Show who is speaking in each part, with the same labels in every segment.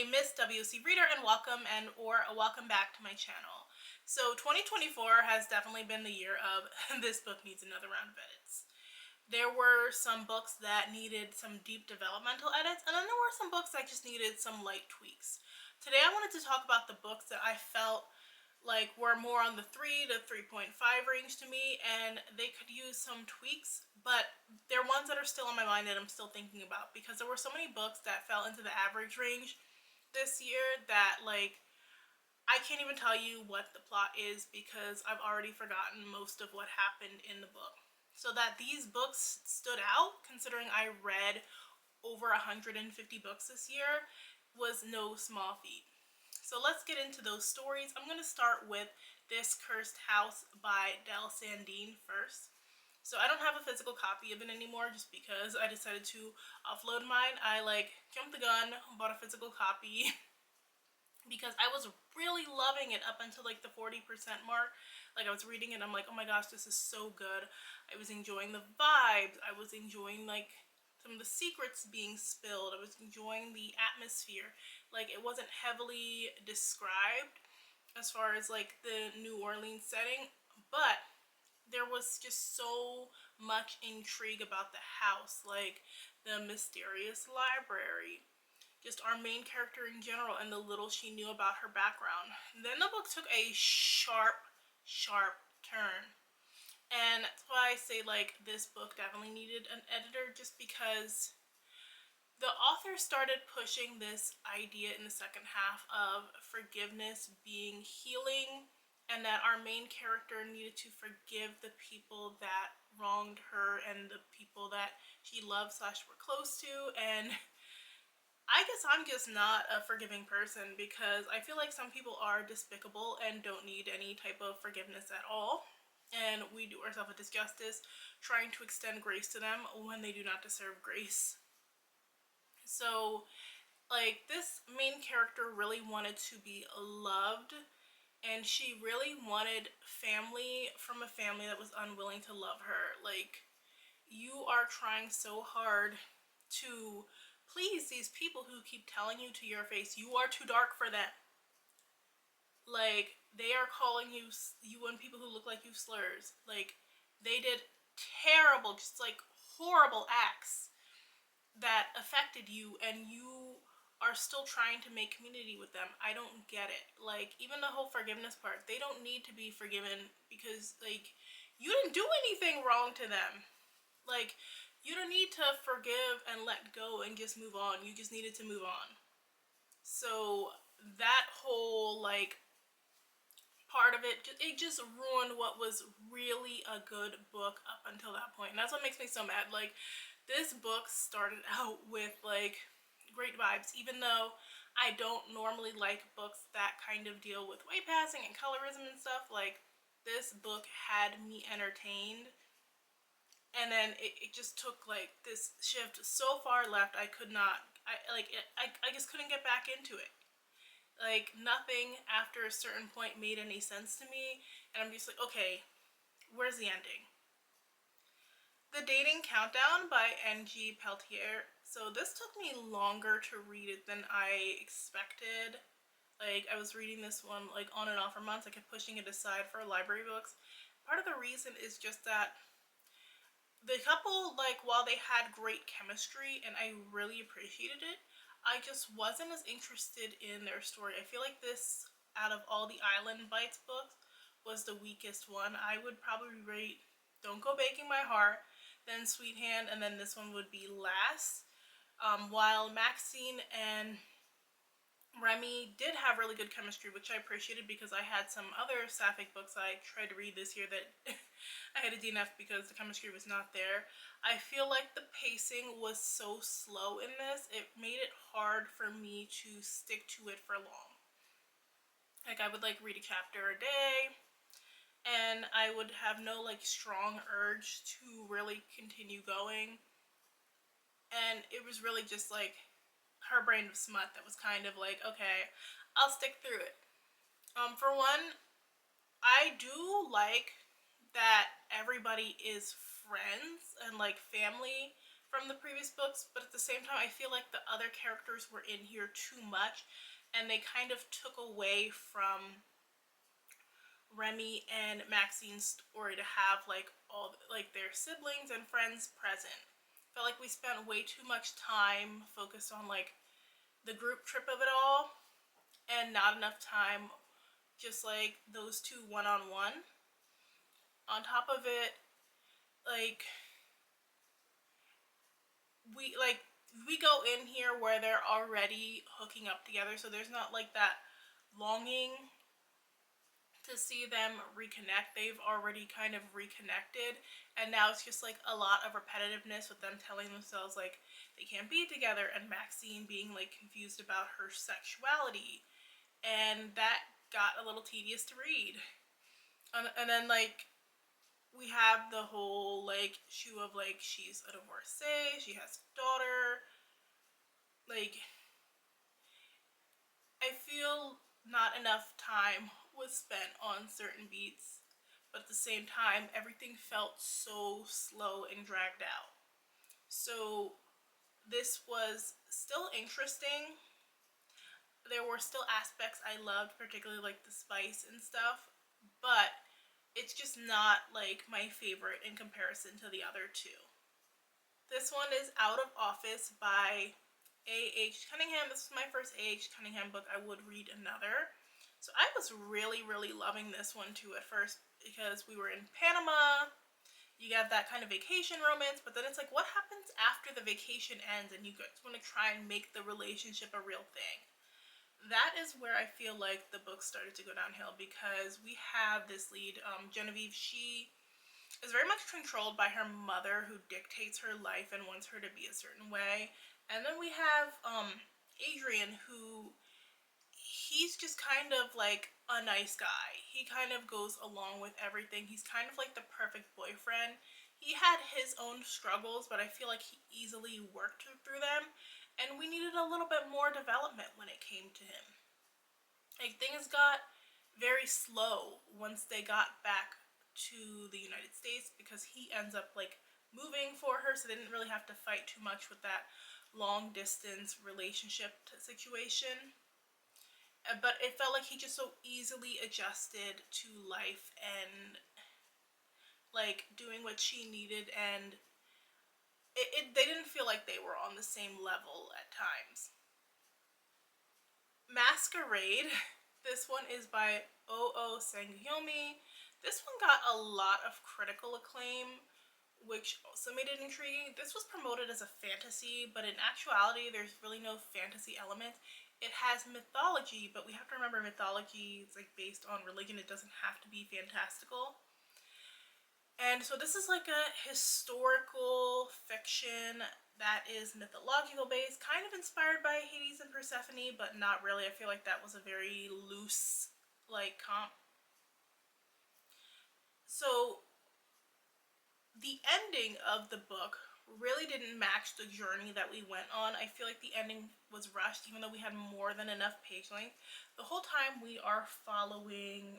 Speaker 1: a Miss WC reader, and welcome back to my channel. So 2024 has definitely been the year of this book needs another round of edits. There were some books that needed some deep developmental edits, and then there were some books that just needed some light tweaks. Today I wanted to talk about the books that I felt like were more on the 3 to 3.5 range to me, and they could use some tweaks, but they're ones that are still on my mind that I'm still thinking about, because there were so many books that fell into the average range this year that I can't even tell you what the plot is because I've already forgotten most of what happened in the book. So that these books stood out, considering I read over 150 books this year, was no small feat. So let's get into those stories. I'm going to start with This Cursed House by Del Sandine first. So I don't have a physical copy of it anymore just because I decided to offload mine. I jumped the gun, bought a physical copy because I was really loving it up until like the 40% mark. Like I was reading it, I'm like, oh my gosh, this is so good. I was enjoying the vibes. I was enjoying like some of the secrets being spilled. I was enjoying the atmosphere. Like it wasn't heavily described as far as like the New Orleans setting, but there was just so much intrigue about the house, like the mysterious library, just our main character in general and the little she knew about her background. Then the book took a sharp turn. And that's why I say like this book definitely needed an editor, just because the author started pushing this idea in the second half of forgiveness being healing, and that our main character needed to forgive the people that wronged her and the people that she loved slash were close to. And I guess I'm just not a forgiving person, because I feel like some people are despicable and don't need any type of forgiveness at all, and we do ourselves a disjustice trying to extend grace to them when they do not deserve grace. So like this main character really wanted to be loved, and she really wanted family from a family that was unwilling to love her. Like, you are trying so hard to please these people who keep telling you to your face you are too dark for them. Like, they are calling you and people who look like you slurs. Like, they did terrible, just like horrible acts that affected you, and you are still trying to make community with them. I don't get it. Like, even the whole forgiveness part, they don't need to be forgiven because like you didn't do anything wrong to them. Like, you don't need to forgive and let go and just move on. You just needed to move on. So that whole like part of it just ruined what was really a good book up until that point. And that's what makes me so mad. Like, this book started out with like great vibes, even though I don't normally like books that kind of deal with way passing and colorism and stuff. Like, this book had me entertained, and then it just took like this shift so far left. I could not, I just couldn't get back into it. Like, nothing after a certain point made any sense to me, and I'm just like, okay, where's the ending? The Dating Countdown by N.G. Peltier. So this took me longer to read it than I expected. Like, I was reading this one like on and off for months. I kept pushing it aside for library books. Part of the reason is just that the couple, like, while they had great chemistry and I really appreciated it, I just wasn't as interested in their story. I feel like this, out of all the Island Bites books, was the weakest one. I would probably rate Don't Go Baking My Heart, then Sweet Hand, and then this one would be last. While Maxine and Remy did have really good chemistry, which I appreciated because I had some other sapphic books I tried to read this year that I had a DNF because the chemistry was not there. I feel like the pacing was so slow in this, it made it hard for me to stick to it for long. Like, I would like read a chapter a day, and I would have no like strong urge to really continue going. And it was really just like her brain of smut that was kind of like, okay, I'll stick through it. For one, I do like that everybody is friends and like family from the previous books, but at the same time I feel like the other characters were in here too much and they kind of took away from Remy and Maxine's story to have like all like their siblings and friends present. Felt like we spent way too much time focused on like the group trip of it all and not enough time just like those two one-on-one. On top of it, like we go in here where they're already hooking up together, so there's not like that longing to see them reconnect. They've already kind of reconnected, and now it's just like a lot of repetitiveness with them telling themselves like they can't be together, and Maxine being like confused about her sexuality, and that got a little tedious to read. And then like we have the whole like issue of like she's a divorcee, she has a daughter. Like I feel not enough time was spent on certain beats, but at the same time everything felt so slow and dragged out. So this was still interesting. There were still aspects I loved, particularly like the spice and stuff, but it's just not like my favorite in comparison to the other two. This one is Out of Office by A.H. Cunningham. This was my first A.H. Cunningham book. I would read another. So I was really, really loving this one too at first because we were in Panama. You have that kind of vacation romance, but then it's like, what happens after the vacation ends and you guys want to try and make the relationship a real thing? That is where I feel like the book started to go downhill because we have this lead, Genevieve. She is very much controlled by her mother who dictates her life and wants her to be a certain way. And then we have Adrian, who he's just kind of like a nice guy. He kind of goes along with everything. He's kind of like the perfect boyfriend. He had his own struggles, but I feel like he easily worked through them. And we needed a little bit more development when it came to him. Like things got very slow once they got back to the United States because he ends up like moving for her, so they didn't really have to fight too much with that long distance relationship situation. But it felt like he just so easily adjusted to life and like doing what she needed, and they didn't feel like they were on the same level at times. Masquerade. This one is by O.O. Sangyomi. This one got a lot of critical acclaim, which also made it intriguing. This was promoted as a fantasy, but in actuality, there's really no fantasy element. It has mythology, but we have to remember mythology is like based on religion. It doesn't have to be fantastical. And so this is like a historical fiction that is mythological based, kind of inspired by Hades and Persephone, but not really. I feel like that was a very loose like comp. So the ending of the book really didn't match the journey that we went on. I feel like the ending was rushed, even though we had more than enough page length. The whole time we are following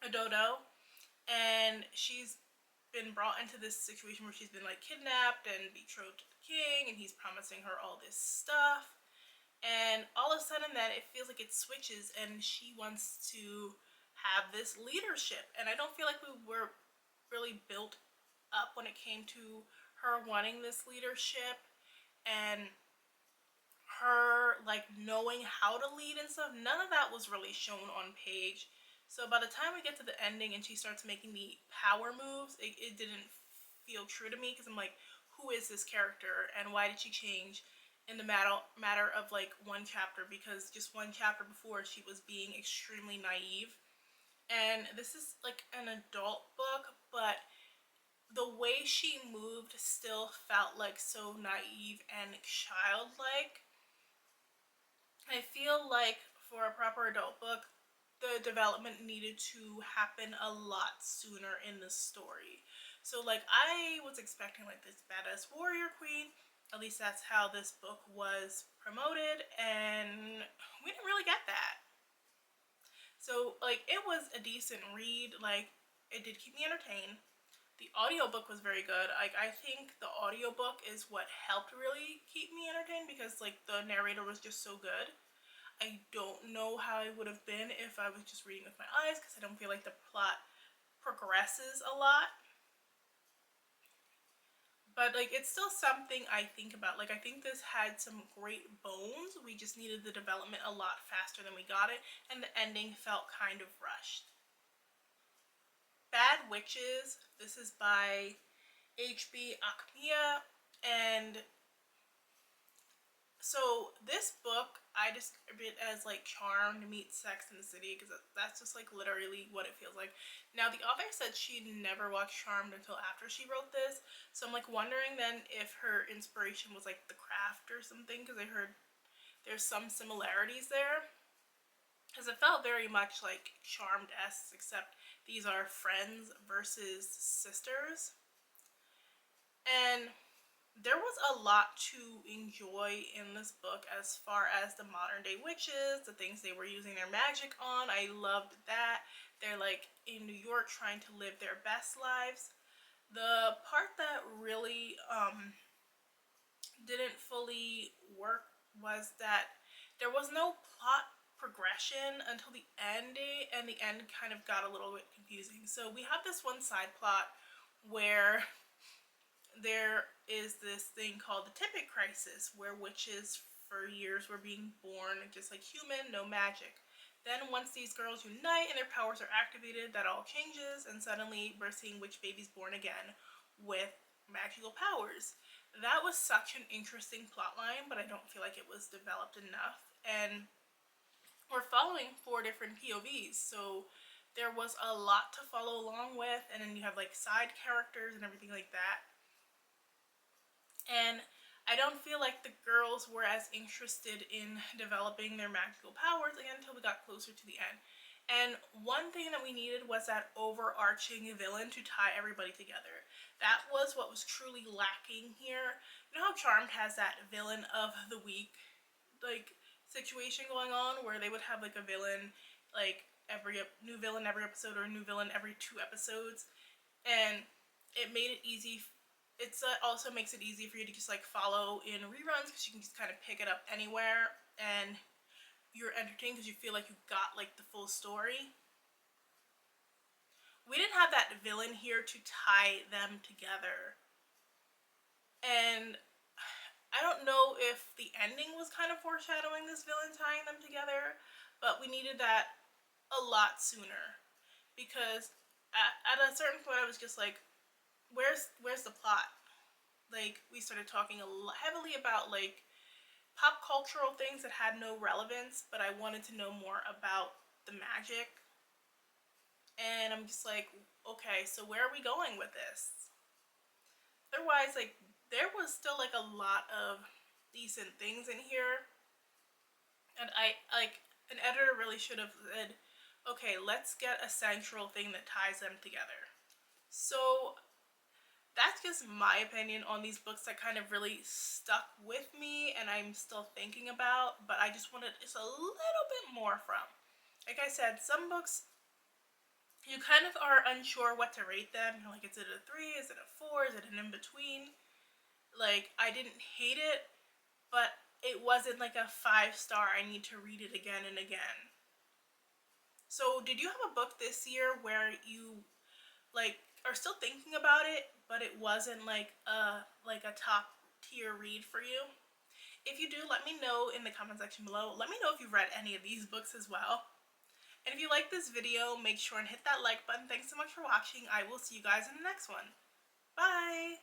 Speaker 1: a dodo, and she's been brought into this situation where she's been like kidnapped and betrothed to the king, and he's promising her all this stuff, and all of a sudden then it feels like it switches and she wants to have this leadership, and I don't feel like we were really built up when it came to her wanting this leadership and her like knowing how to lead and stuff. None of that was really shown on page. So by the time we get to the ending and she starts making the power moves, it didn't feel true to me because I'm like, who is this character and why did she change in the matter of like one chapter? Because just one chapter before she was being extremely naive. And this is like an adult book, but the way she moved still felt like so naive and childlike. I feel like for a proper adult book, the development needed to happen a lot sooner in the story. So like I was expecting like this badass warrior queen, at least that's how this book was promoted, and we didn't really get that. So like it was a decent read, like it did keep me entertained, The audiobook was very good. I think the audiobook is what helped really keep me entertained because like the narrator was just so good. I don't know how I would have been if I was just reading with my eyes because I don't feel like the plot progresses a lot. But like it's still something I think about. Like I think this had some great bones. We just needed the development a lot faster than we got it, and the ending felt kind of rushed. Bad Witches. This is by H.B. Akmiya, and so this book I describe it as like Charmed meets Sex in the City because that's just like literally what it feels like. Now the author said she never watched Charmed until after she wrote this, so I'm like wondering then if her inspiration was like The Craft or something because I heard there's some similarities there. Because it felt very much like Charmed-esque, except these are friends versus sisters. And there was a lot to enjoy in this book as far as the modern day witches, the things they were using their magic on. I loved that. They're like in New York trying to live their best lives. The part that really didn't fully work was that there was no plot progression until the end, and the end kind of got a little bit confusing. So we have this one side plot where there is this thing called the Tippet Crisis, where witches for years were being born just like human, no magic. Then once these girls unite and their powers are activated, that all changes, and suddenly we're seeing witch babies born again with magical powers. That was such an interesting plotline, but I don't feel like it was developed enough. And we're following 4 different POVs, so there was a lot to follow along with, and then you have like side characters and everything like that. And I don't feel like the girls were as interested in developing their magical powers again until we got closer to the end. And one thing that we needed was that overarching villain to tie everybody together. That was what was truly lacking here. You know how Charmed has that villain of the week like situation going on where they would have like a villain like every new villain every episode or a new villain every 2 episodes, and it made it easy. It's also makes it easy for you to just like follow in reruns because you can just kind of pick it up anywhere and you're entertained because you feel like you got like the full story. We didn't have that villain here to tie them together, and I don't know if the ending was kind of foreshadowing this villain tying them together, but we needed that a lot sooner because at a certain point I was just like, where's the plot? Like we started talking heavily about like pop cultural things that had no relevance, but I wanted to know more about the magic. And I'm just like, okay, so where are we going with this? Otherwise, like there was still like a lot of decent things in here, and I like an editor really should have said, okay, let's get a central thing that ties them together. So that's just my opinion on these books that kind of really stuck with me and I'm still thinking about, but I just wanted just a little bit more from. Like I said, some books you kind of are unsure what to rate them. You're like, is it a 3? Is it a 4? Is it an in between? Like, I didn't hate it, but it wasn't like a 5-star. I need to read it again and again. So, did you have a book this year where you like are still thinking about it, but it wasn't like a top tier read for you? If you do, let me know in the comment section below. Let me know if you've read any of these books as well. And if you like this video, make sure and hit that like button. Thanks so much for watching. I will see you guys in the next one. Bye!